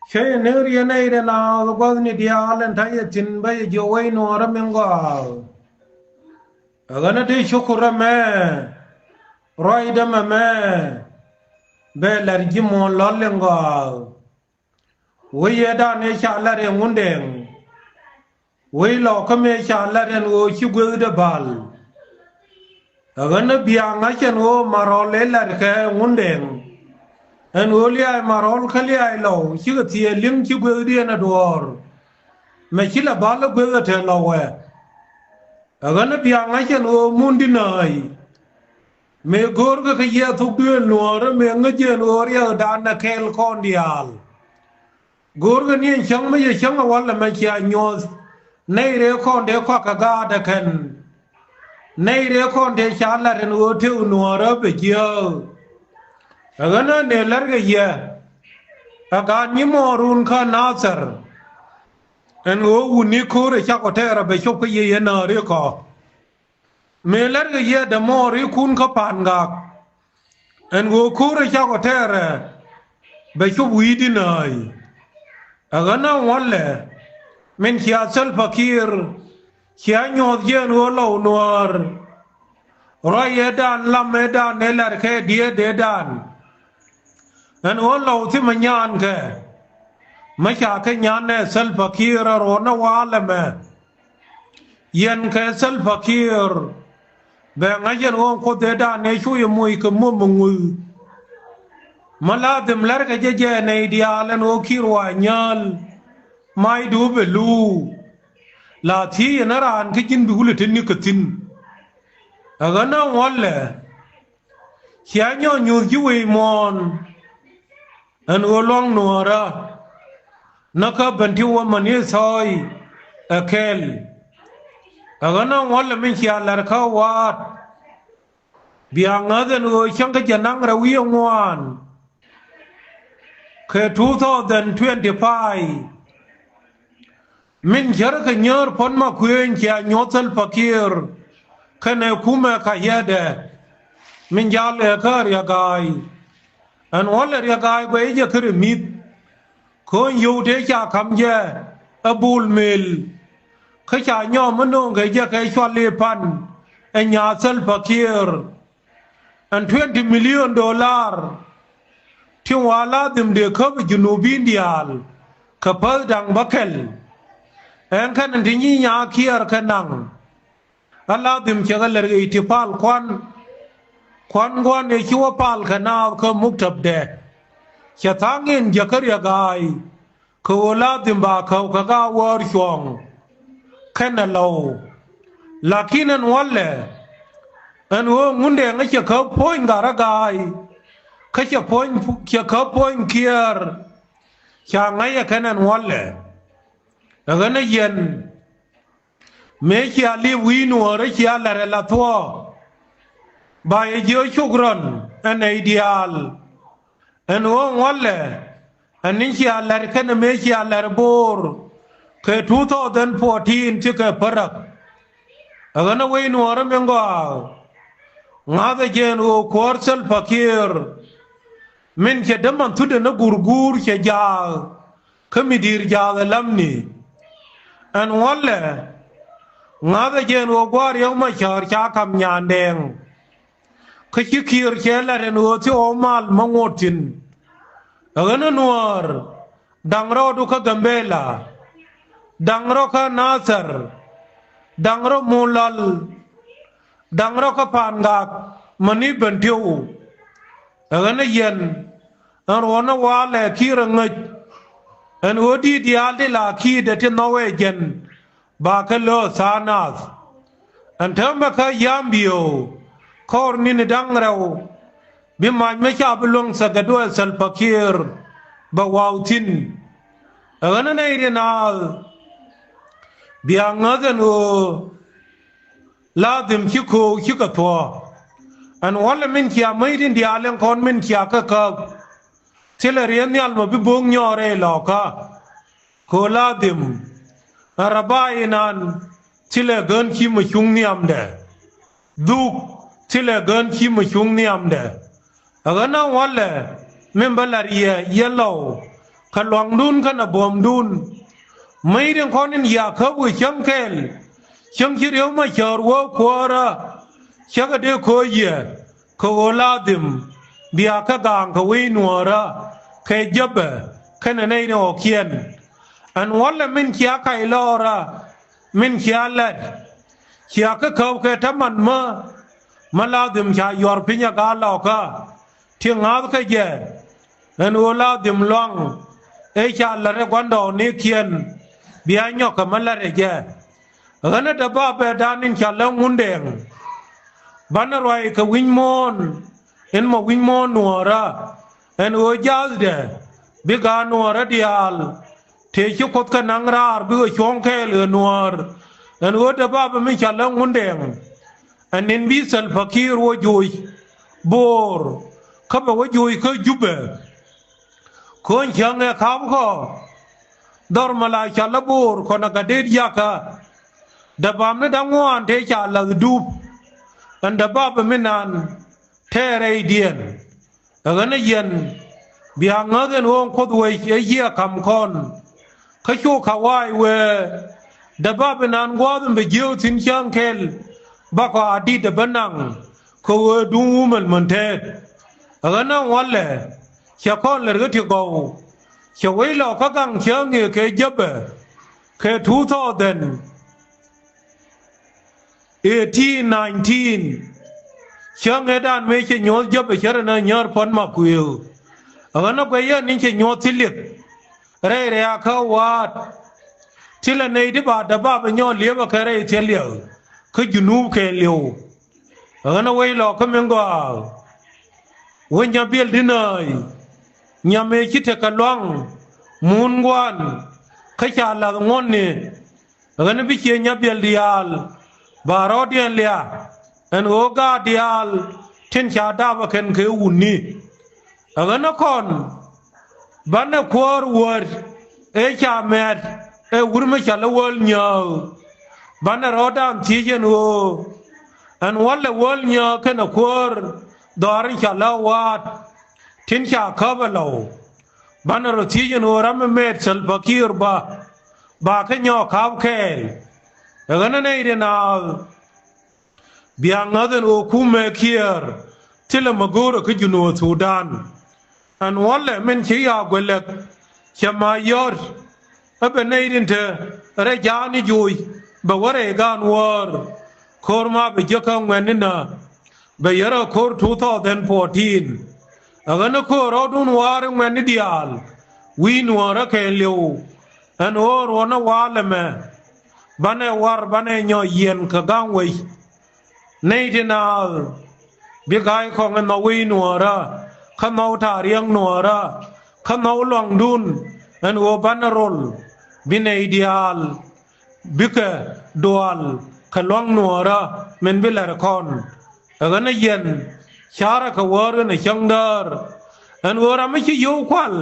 Şey nereye neyre na gozni dialen taye tin bay jowai no ramengo agana de shukura me roida me be larji mo lollengo wiye da ne shalare ngundeng wi lo kame shalare no shugwe bal agana bianga chen o marole larke ngundeng en olia marol khali ai lo chiga tie lim chi gwe di na dor me chila bala gwe te lo we agana bianga chen o mundi nai me gor ga ye thuk de nor me ngaje nor ya dan na kel kon dial gor ga ni chang me ye chang wala me chia nyos nei re kon de kwa ka ga da ken nei re kon de chala ren o te nor be je agana ne larga ye aga ni morun ka nasar en o uni kore cha ko tera be chop ye na re ko me larga ye da mori kun ka pan ga en o kore cha ko tera be chop wi di nai agana wale men kia sel fakir kia nyod ye no lo noar roye dan lamme dan ne larke die de dan en o lo ti manyan ke ma cha ke nyan ne sel fakir ro na wala me yen ke sel fakir be ngajen o ko de da ne shu ye muy ke mo mu maladim lar ke je ne idealen o kirwa nyal mai du be lu la ti na ran ke jin bi hule tin ni ke tin aga na wala kya nyo nyu ji we mon en o long nuara naka banti wa mani soy akel agana wala min kya lar ka wat bianga den o chang ka janang ra wi ngwan ke 2025 min jar ka nyor pon ma kuen kya nyotal fakir kane kuma ka yede min jale ka ya gai an wala ya gai go je kre mit ko yu de cha kam je abul mil ka cha nyo mno ge je ka chwale pan en ya sel fakir and $20 million ti wala dim de ka junubi dial ka pal dang bakel en kan ti ni nya kier kanang ala dim che galer itipal kwan gwan ne chuwa pal kana ka muktab de cha tangin jakar ya gai ko la dim ba ka ga war shong kana law lakinan walle an wo ngunde ngache ka point gara gai ka che point che ka point kier cha ngaya kanan walle daga na yen me kia li winu ore kia la relato ba e jo chugron an ideal en o wale an kia la kan me kia la bor ke 2014 ti ke parak agana winu ore mengo ngada jen o korsel fakir min ke daman tude na gurgur ke ja kamidir ja lamni an wale ngada jen o gwar yow ma char cha kam nyandeng ka chikir chela ren o ti o mal mangotin agana nuar dangro du ka gambela dangro ka nasar dangro mulal dangro ka pangak mani bentiu agana yen an rona wale kirangaj an odi dialde la ki de ti nowe jen ba ka lo sanas an tamba ka yambio kor ni ne dangraw bi ma me cha bulong sa gado sal fakir ba wautin agana ne irinal bi angaden o ladim chiko chikato an wala min kia maidin dialen kon min kia ka tila rian yal ma bi bong nyore loka ko ladim arabainan tile gan ki ma chung niam de duk tile gan ki ma chung niam de agana wale men balariye yellow ขลองดุนขณะบวมดุนไม่เรื่องคนนั้นอยากเขาวิชังเคลชังคิดเรื่องมาเชื่อว่าขวาระชักเดือดขยะขวลาดิมเบียกกางขวินัวระเคยจับขณะในโอเคียนอันวันละมินเขียไก่ลอระมินเขียเล็ดเขียก็เขาเคยทำมันมาลาดิมชายยอร์พิญญากาลอกะเที่ยงอาก็เยอะอันวัลาดิมลองชาละเรกวันดอนี่เขียนเบียญกมันละเรเจอันนั้นดับบ้าดานินชาละงุนเดงบันรวยกวิญมอนเห็นมาวิญมอนนัวระอันโอจาสเดบิกานัวระเดียลเทชุกขดกันนังราร์บิวชงแค่เหลือนัวอันโอดับบ้าไม่ชาละงุนเดงอันนินบิสัลฟักีรัวจุยบอร์เขาบอกว่าจุยเขาจุบคนเชียงเนี่ยเขาก็ดอร์มาลายชาลบูร์คนนักเดียร์ยากะดับบ้าไม่ดังวันเทชาลดูบอันดับบ้าไม่นานเทเรเดียนอันนั้นยันเบียงเงินวงคดไว้เยี่ยคำคนเขาชูขวายเวดับบ้าเป็นนานกว่าเป็นไปเยี่ยวสินเชียงเคลบักว่าอดีตดับนังเขาดูมันเทอันนั้นวันเลยเชื่อคนเลยก็ที่เขาเชื่อไว้เราเขากังเชื่อเงี้ยเคยจับเคยทูท่อเดิน1819เชื่อเงี้ยด้านไม่ใช่ยอดจับไปเชื่อนะยอดพ้นมาคุยอันนั้นไปยันนี่ใช่ยอดสิลิกเรื่อยๆเขาวัดที่ละในที่บ้านดับบ้าเป็นยอดเลี้ยงก็เรื่อยเฉลี่ยคือจุนูเคเลี้ยวอันนั้นไว้เราเขาเมืองกว่าวันยังเปลี่ยนที่ไหนยังไม่คิดจะกันล่องมูนกวนขยะหลังงอนนี่อันนั้นพิเศษยังเปลี่ยนเดียลบารอเดียนเลียอันโอกาเดียลเช่นชาดาบกันคืออุ่นนี่อันนั้นคนบ้านขวาวัวชาเมดวุ้นไม่ชาละวัวเนียวบ้านรอดามที่เจนูอันวันละวัวเนียวแค่นขวาดาริชาละวัดทิ้งชาข้าวเหลาบ้านเราที่เจนูรำเม็ดสัลปะคีร์บ้าแค่ยอข้าวแค่อันนั้นไอ้เรื่องเบียงเงินโอคุเมคีร์ที่ละมกูรคือจุนูสุดานอันวันละมันชี้ยากเวลชมายอร์เป็นไอ้เรื่องเธอเรื่องจานี่จุยบ่ว่าเรื่องการวอร์ขอร์มาไปเจ้าข้างเงินนี่นะไปยาระขอร์2014อันนั้นขอร์เราดูนวาร์เงินนี่เดียลวินวาร์แค่เลี้ยวอันโอร์วันวาร์เลยบ้านวาร์บ้านเนาะเย็นกับกังไว้ในที่นั่นบิกายของเราวินวาร์ขมาทารียงนัวระขมาหลวงดุนอันโอบันรอลบินไอเดียลบิกดัวลขลวงนัวระมันบิลาร์คอนอันนั้นยันชาระขวาร์นช่างดาร์อันวาร์ไม่ใช่ยูควล